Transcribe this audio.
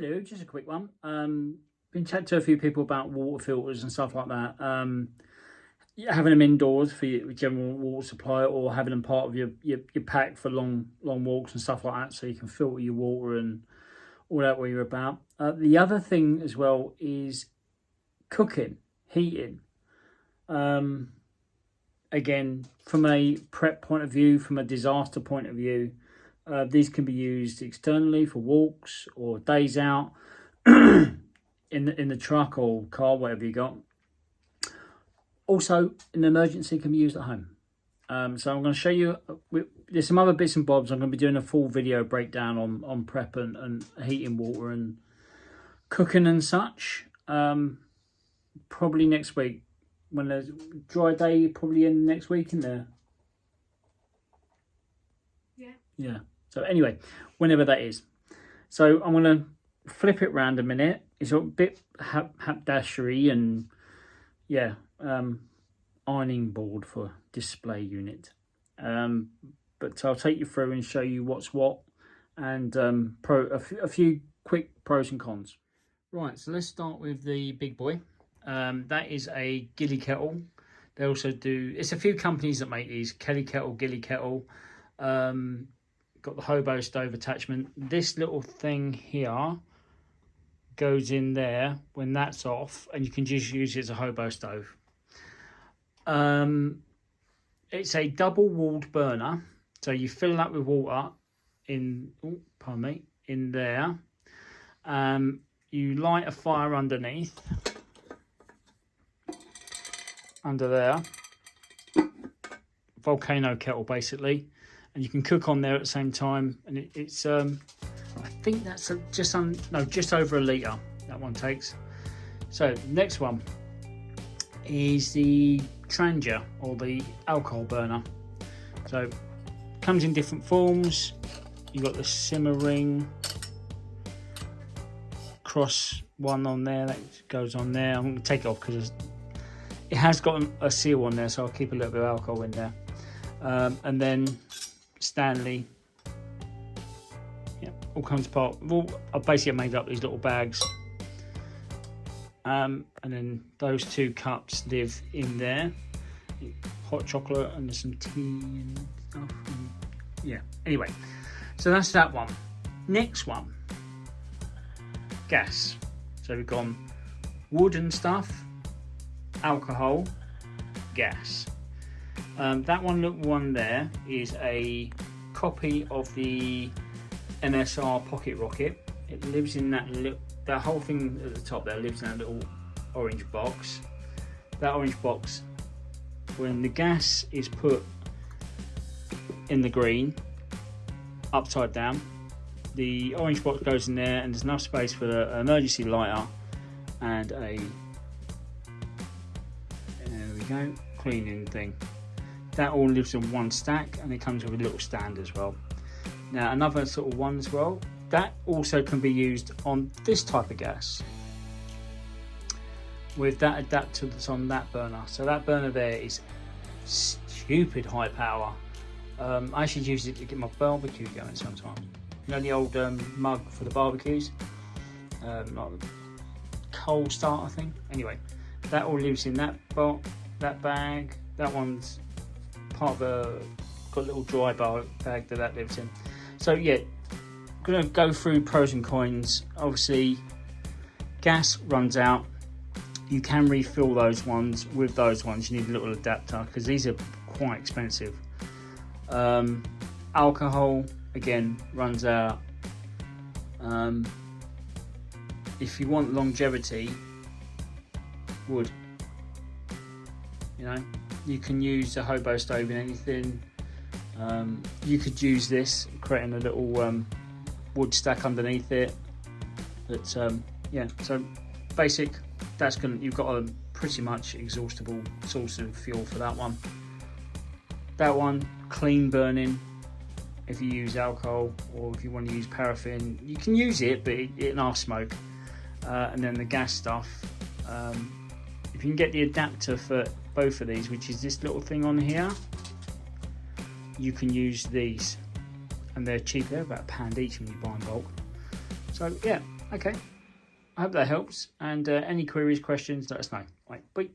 Hello, just a quick one. Been chatting to a few people about water filters and stuff like that. Having them indoors for your general water supply, or having them part of your pack for long walks and stuff like that, so you can filter your water and all that what you're about. The other thing as well is cooking, heating. Again, from a prep point of view, from a disaster point of view, these can be used externally for walks or days out in the truck or car, whatever you got. Also, in emergency, can be used at home. So I'm going to show you. There's some other bits and bobs. I'm going to be doing a full video breakdown on prep and heating water and cooking and such. Probably next week, when there's dry day, probably in next week, in there. Yeah. So anyway, whenever that is. So I'm going to flip it round a minute. It's a bit haberdashery and yeah, ironing board for display unit. But I'll take you through and show you what's what and a few quick pros and cons. Right, so let's start with the big boy. That is a Gilly kettle. They also do, it's a few companies that make these, Kelly kettle, Gilly kettle. Got the Hobo Stove attachment. This little thing here goes in there when that's off, and you can just use it as a Hobo Stove. It's a double walled burner, so you fill that with water in in there. You light a fire underneath, under there, volcano kettle basically, and you can cook on there at the same time. And it's I think that's just over a litre that one takes. So next one is the Trangia, or the alcohol burner. So comes in different forms. You've got the simmering cross one on there that goes on there. I'm going to take it off because it has got a seal on there, so I'll keep a little bit of alcohol in there. And then Stanley, yeah, all comes apart. I basically made up these little bags, and then those two cups live in there. Hot chocolate and there's some tea and stuff. And yeah. Anyway, so that's that one. Next one, gas. So we've gone wood and stuff, alcohol, gas. That little one there is a copy of the MSR pocket rocket. It lives in that whole thing at the top there lives in that little orange box. That orange box, when the gas is put in the green, upside down, the orange box goes in there, and there's enough space for an emergency lighter and there we go, cleaning thing. That all lives in one stack, and it comes with a little stand as well. Now another sort of one as well, that also can be used on this type of gas with that adapter that's on that burner. So that burner there is stupid high power. I actually use it to get my barbecue going sometimes. You know the old mug for the barbecues, like the coal starter thing. Anyway, that all lives in that bag. That one's part of got a little dry bag that lives in. So yeah, I'm gonna go through pros and cons. Obviously, gas runs out. You can refill those ones. With those ones, you need a little adapter because these are quite expensive. Alcohol again runs out. If you want longevity, wood. You know, you can use a Hobo Stove in anything. You could use this, creating a little wood stack underneath it. But yeah, so basic. You've got a pretty much exhaustible source of fuel for that one. That one, clean burning. If you use alcohol, or if you want to use paraffin, you can use it, but it'll half smoke. And then the gas stuff, if you can get the adapter for both of these, which is this little thing on here, you can use these, and they're cheap. They're about £1 each when you buy in bulk. So yeah, Okay, I hope that helps, and any queries, questions, let us know. Right, bye.